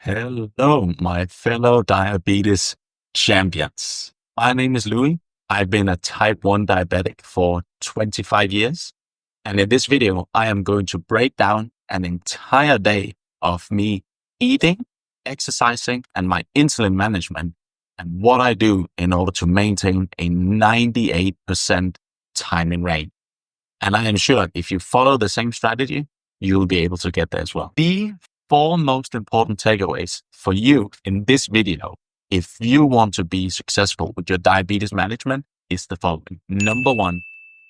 Hello, my fellow diabetes champions. My name is Louie. I've been a type 1 diabetic for 25 years. And in this video, I am going to break down an entire day of me eating, exercising, and my insulin management, and what I do in order to maintain a 98% time in range. And I am sure if you follow the same strategy, you'll be able to get there as well. The four most important takeaways for you in this video, if you want to be successful with your diabetes management, is the following. Number one,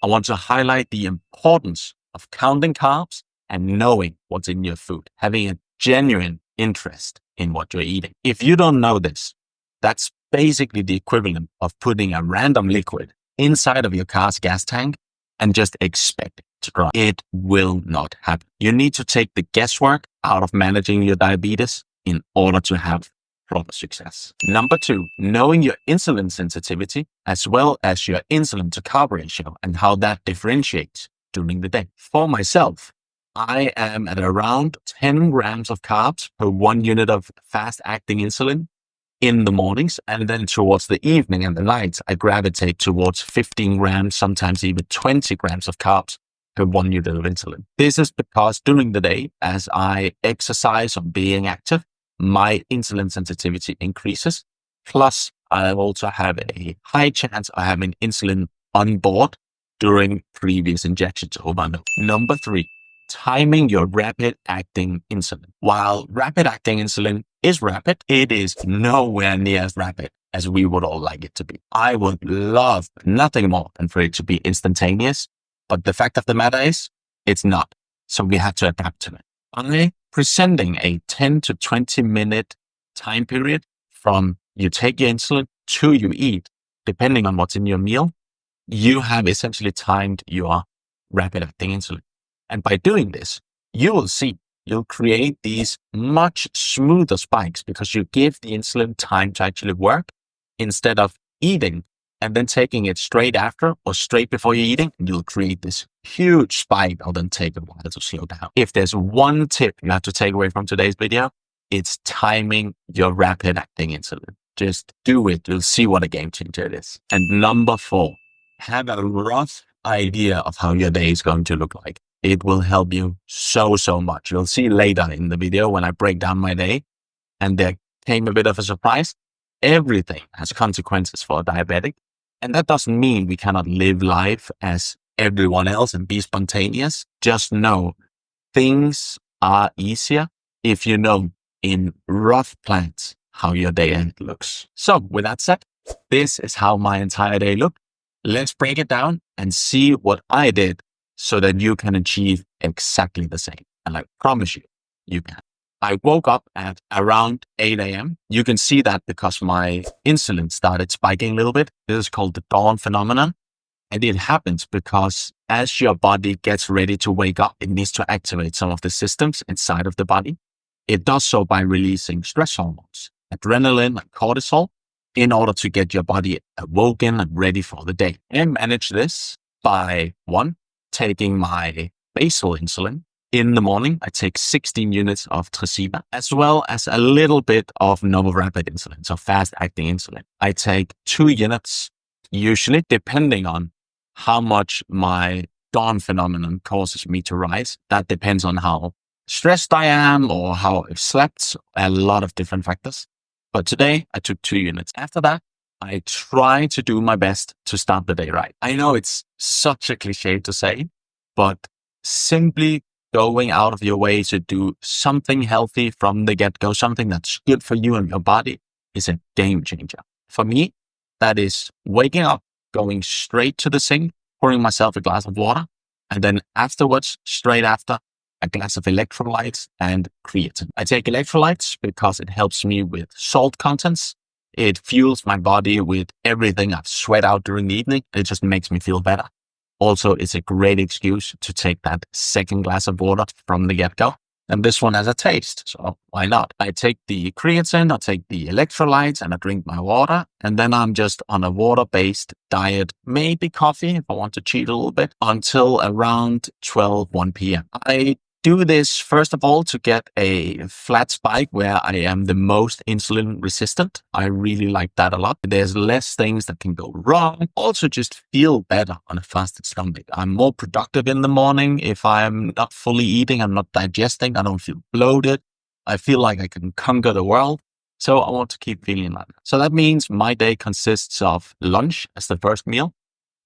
I want to highlight the importance of counting carbs and knowing what's in your food, having a genuine interest in what you're eating. If you don't know this, that's basically the equivalent of putting a random liquid inside of your car's gas tank and just expect it to drop. It will not happen. You need to take the guesswork out of managing your diabetes in order to have proper success. Number two, knowing your insulin sensitivity as well as your insulin to carb ratio and how that differentiates during the day. For myself, I am at around 10 grams of carbs per 1 unit of fast-acting insulin in the mornings, and then towards the evening and the nights, I gravitate towards 15 grams, sometimes even 20 grams of carbs per 1 unit of insulin. This is because during the day, as I exercise or being active, my insulin sensitivity increases. Plus, I also have a high chance of having insulin on board during previous injections overload. Number three, timing your rapid acting insulin. While rapid acting insulin is rapid, it is nowhere near as rapid as we would all like it to be. I would love nothing more than for it to be instantaneous, but the fact of the matter is it's not. So we have to adapt to it. I'm presenting a 10 to 20 minute time period from you take your insulin to you eat, depending on what's in your meal. You have essentially timed your rapid acting insulin. And by doing this, you will see you'll create these much smoother spikes because you give the insulin time to actually work instead of eating and then taking it straight after or straight before you're eating. You'll create this huge spike that'll then take a while to slow down. If there's one tip you have to take away from today's video, it's timing your rapid acting insulin. Just do it. You'll see what a game changer it is. And number four, have a rough idea of how your day is going to look like. It will help you so much. You'll see later in the video when I break down my day, and there came a bit of a surprise. Everything has consequences for a diabetic. And that doesn't mean we cannot live life as everyone else and be spontaneous. Just know things are easier if you know in rough plans how your day end looks. So with that said, this is how my entire day looked. Let's break it down and see what I did so that you can achieve exactly the same. And I promise you, you can. I woke up at around 8 a.m. You can see that because my insulin started spiking a little bit. This is called the dawn phenomenon. And it happens because as your body gets ready to wake up, it needs to activate some of the systems inside of the body. It does so by releasing stress hormones, adrenaline and cortisol, in order to get your body awoken and ready for the day. I manage this by one, taking my basal insulin. In the morning, I take 16 units of Tresiba, as well as a little bit of novorapid insulin, so fast-acting insulin. I take 2 units, usually, depending on how much my dawn phenomenon causes me to rise. That depends on how stressed I am or how I've slept, a lot of different factors. But today, I took 2 units. After that, I try to do my best to start the day right. I know it's such a cliche to say, but simply going out of your way to do something healthy from the get-go, something that's good for you and your body, is a game changer. For me, that is waking up, going straight to the sink, pouring myself a glass of water, and then afterwards, straight after, a glass of electrolytes and creatine. I take electrolytes because it helps me with salt contents. It fuels my body with everything I've sweat out during the evening. It just makes me feel better. Also, it's a great excuse to take that second glass of water from the get-go. And this one has a taste, so why not? I take the creatine, I take the electrolytes, and I drink my water. And then I'm just on a water-based diet, maybe coffee if I want to cheat a little bit, until around 1 p.m. I do this, first of all, to get a flat spike where I am the most insulin resistant. I really like that a lot. There's less things that can go wrong. Also just feel better on a fasted stomach. I'm more productive in the morning. If I'm not fully eating, I'm not digesting, I don't feel bloated. I feel like I can conquer the world. So I want to keep feeling like that. So that means my day consists of lunch as the first meal.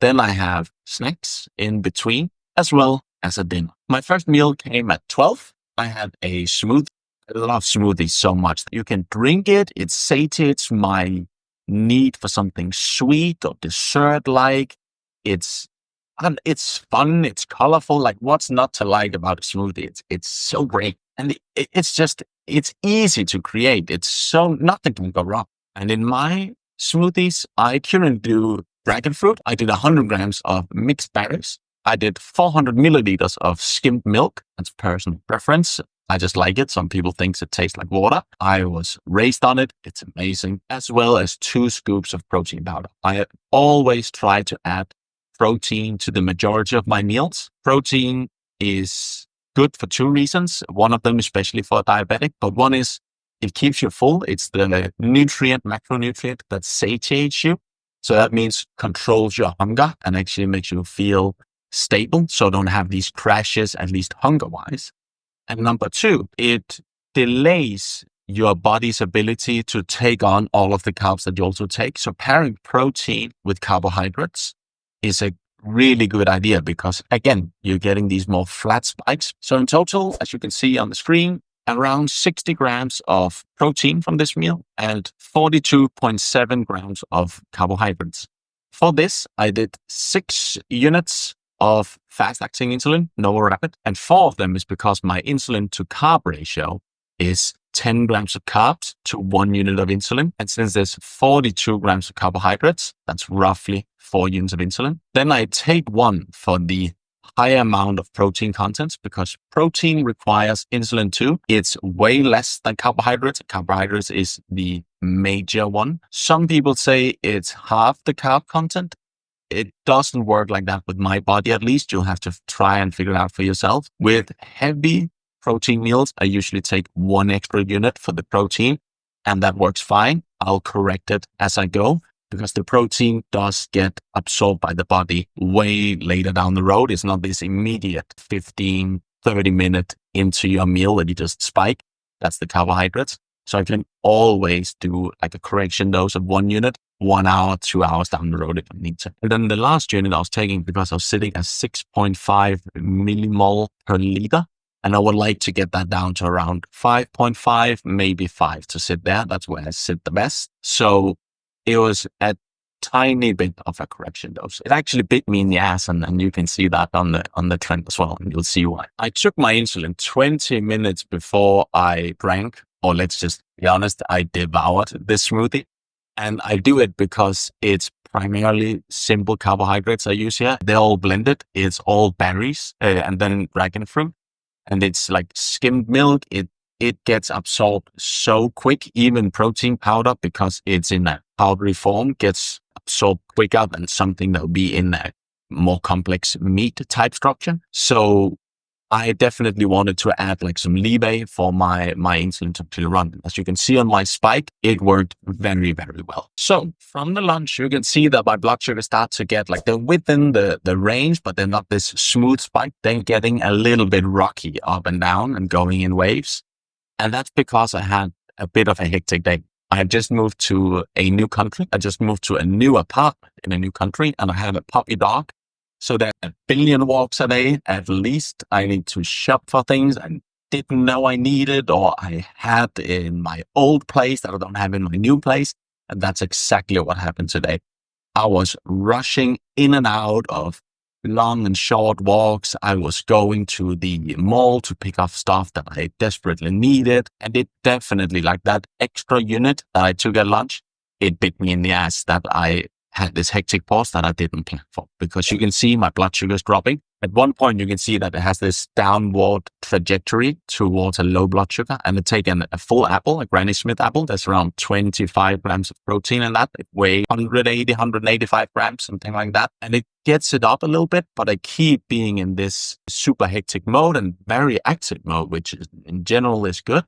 Then I have snacks in between, as well as a dinner. My first meal came at 12. I had a smoothie. I love smoothies so much. You can drink it. It satiates my need for something sweet or dessert-like. It's fun. It's colorful. Like, what's not to like about a smoothie? It's so great. And it's easy to create. It's so, nothing can go wrong. And in my smoothies, I currently do dragon fruit. I did 100 grams of mixed berries. I did 400 milliliters of skimmed milk. That's personal preference. I just like it. Some people think it tastes like water. I was raised on it. It's amazing. As well as 2 scoops of protein powder. I always try to add protein to the majority of my meals. Protein is good for 2 reasons. One of them, especially for a diabetic, but one is it keeps you full. It's the macronutrient that satiates you. So that means controls your hunger and actually makes you feel stable. So don't have these crashes, at least hunger wise. And number 2, it delays your body's ability to take on all of the carbs that you also take. So pairing protein with carbohydrates is a really good idea because, again, you're getting these more flat spikes. So in total, as you can see on the screen, around 60 grams of protein from this meal and 42.7 grams of carbohydrates. For this, I did 6 units of fast-acting insulin, no rapid, and 4 of them is because my insulin to carb ratio is 10 grams of carbs to 1 unit of insulin. And since there's 42 grams of carbohydrates, that's roughly 4 units of insulin. Then I take 1 for the higher amount of protein contents because protein requires insulin too. It's way less than carbohydrates. Carbohydrates is the major one. Some people say it's half the carb content. It doesn't work like that with my body, at least. You'll have to try and figure it out for yourself. With heavy protein meals, I usually take 1 extra unit for the protein, and that works fine. I'll correct it as I go because the protein does get absorbed by the body way later down the road. It's not this immediate 15, 30 minute into your meal that you just spike. That's the carbohydrates. So I can always do like a correction dose of 1 unit, 1 hour, 2 hours down the road if I need to. And then the last unit I was taking because I was sitting at 6.5 millimole per liter. And I would like to get that down to around 5.5, maybe 5 to sit there. That's where I sit the best. So it was a tiny bit of a correction dose. It actually bit me in the ass, and you can see that on the trend as well, and you'll see why. I took my insulin 20 minutes before I drank, or let's just be honest, I devoured this smoothie. And I do it because it's primarily simple carbohydrates I use here. They're all blended. It's all berries and then dragon fruit. And it's like skimmed milk. It gets absorbed so quick. Even protein powder, because it's in a powdery form, gets absorbed quicker than something that would be in a more complex meat type structure. So I definitely wanted to add like some leeway for my insulin to actually run. As you can see on my spike, it worked very, very well. So from the lunch, you can see that my blood sugar starts to get like they're within the range, but they're not this smooth spike. They're getting a little bit rocky up and down and going in waves. And that's because I had a bit of a hectic day. I had just moved to a new country. I just moved to a new apartment in a new country, and I have a puppy dog. So there are 1 billion walks a day, at least. I need to shop for things I didn't know I needed or I had in my old place that I don't have in my new place. And that's exactly what happened today. I was rushing in and out of long and short walks. I was going to the mall to pick up stuff that I desperately needed. And it definitely, like that extra unit that I took at lunch, it bit me in the ass that I had this hectic pause that I didn't plan for, because you can see my blood sugar is dropping. At one point, you can see that it has this downward trajectory towards a low blood sugar. And it's taken a full apple, a Granny Smith apple. There's around 25 grams of protein in that. It weighs 180, 185 grams, something like that. And it gets it up a little bit, but I keep being in this super hectic mode and very active mode, which in general is good.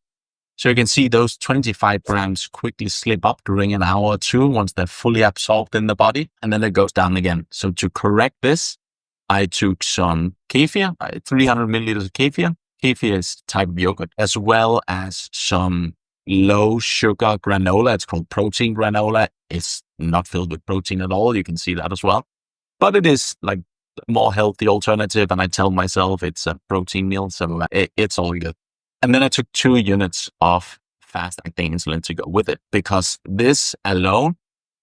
So you can see those 25 grams quickly slip up during an hour or two once they're fully absorbed in the body, and then it goes down again. So to correct this, I took some kefir, 300 milliliters of kefir. Kefir is a type of yogurt, as well as some low sugar granola. It's called protein granola. It's not filled with protein at all. You can see that as well. But it is like a more healthy alternative. And I tell myself it's a protein meal. So it's all good. And then I took 2 units of fast-acting insulin to go with it, because this alone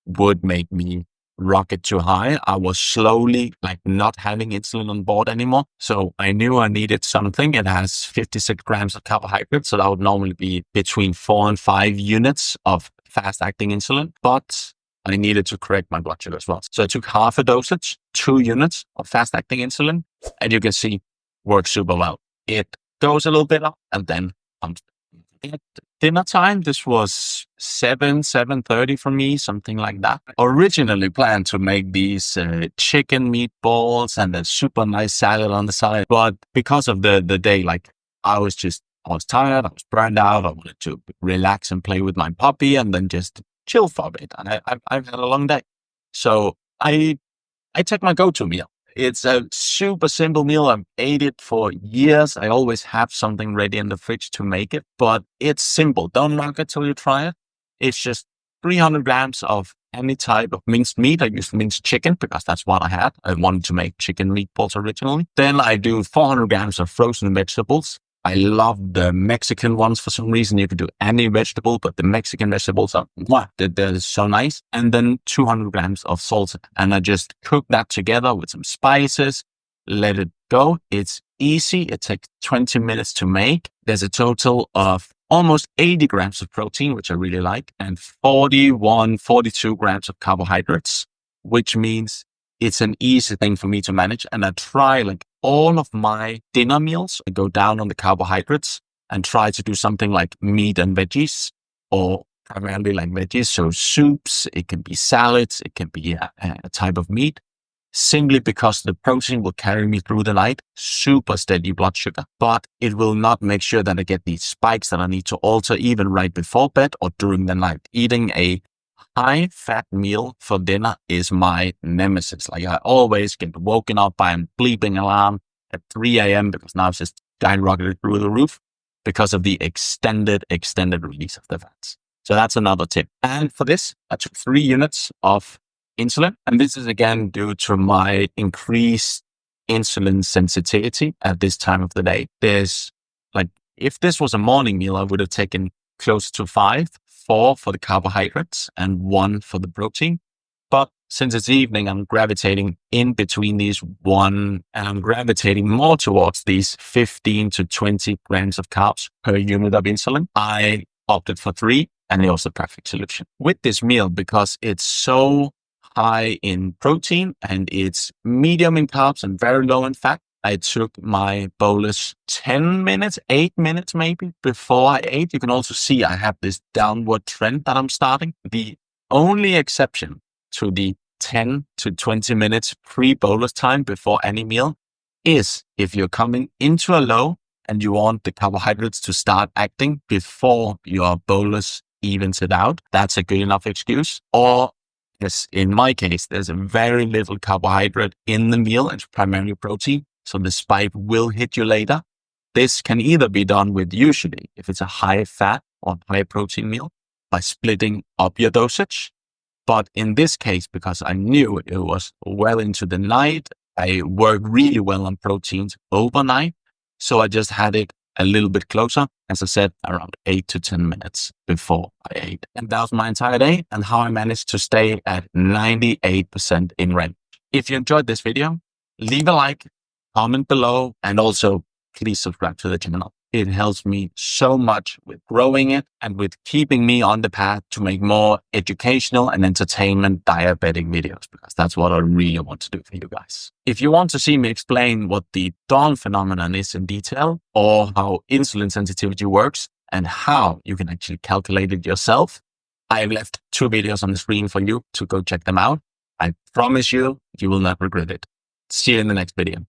would make me rocket too high. I was slowly not having insulin on board anymore. So I knew I needed something. It has 56 grams of carbohydrates. So that would normally be between 4 and 5 units of fast-acting insulin. But I needed to correct my blood sugar as well. So I took half a dosage, 2 units of fast-acting insulin. And you can see works super well. It goes a little bit up, and then at dinner time, this was 7:30 for me, something like that. Originally planned to make these chicken meatballs and a super nice salad on the side, but because of the day, I was tired, I was burned out, I wanted to relax and play with my puppy and then just chill for a bit. And I've had a long day, so I take my go-to meal. It's a super simple meal. I've ate it for years. I always have something ready in the fridge to make it, but it's simple. Don't knock it till you try it. It's just 300 grams of any type of minced meat. I used minced chicken because that's what I had. I wanted to make chicken meatballs originally. Then I do 400 grams of frozen vegetables. I love the Mexican ones for some reason. You could do any vegetable, but the Mexican vegetables are, they're so nice. And then 200 grams of salsa. And I just cook that together with some spices, let it go. It's easy. It takes 20 minutes to make. There's a total of almost 80 grams of protein, which I really like, and 42 grams of carbohydrates, which means it's an easy thing for me to manage. And I try all of my dinner meals, I go down on the carbohydrates and try to do something like meat and veggies, or primarily veggies. So soups, it can be salads, it can be a type of meat, simply because the protein will carry me through the night, super steady blood sugar, but it will not make sure that I get these spikes that I need to alter even right before bed or during the night. Eating a high-fat meal for dinner is my nemesis. I always get woken up by a bleeping alarm at 3 a.m. because now it's just skyrocketed through the roof because of the extended release of the fats. So that's another tip. And for this, I took 3 units of insulin. And this is again due to my increased insulin sensitivity at this time of the day. There's if this was a morning meal, I would have taken close to 4 for the carbohydrates and 1 for the protein. But since it's evening, I'm gravitating in between these one, and I'm gravitating more towards these 15 to 20 grams of carbs per unit of insulin. I opted for 3, and it was the perfect solution. With this meal, because it's so high in protein and it's medium in carbs and very low in fat, I took my bolus 10 minutes, 8 minutes maybe before I ate. You can also see I have this downward trend that I'm starting. The only exception to the 10 to 20 minutes pre-bolus time before any meal is if you're coming into a low and you want the carbohydrates to start acting before your bolus evens it out. That's a good enough excuse. Or yes, in my case, there's a very little carbohydrate in the meal. It's primarily protein. So the spike will hit you later. This can either be done with, usually, if it's a high fat or high protein meal, by splitting up your dosage. But in this case, because I knew it was well into the night, I worked really well on proteins overnight. So I just had it a little bit closer, as I said, around 8 to 10 minutes before I ate. And that was my entire day and how I managed to stay at 98% in range. If you enjoyed this video, leave a like, comment below, and also please subscribe to the channel. It helps me so much with growing it and with keeping me on the path to make more educational and entertainment diabetic videos, because that's what I really want to do for you guys. If you want to see me explain what the dawn phenomenon is in detail, or how insulin sensitivity works and how you can actually calculate it yourself, I have left 2 videos on the screen for you to go check them out. I promise you, you will not regret it. See you in the next video.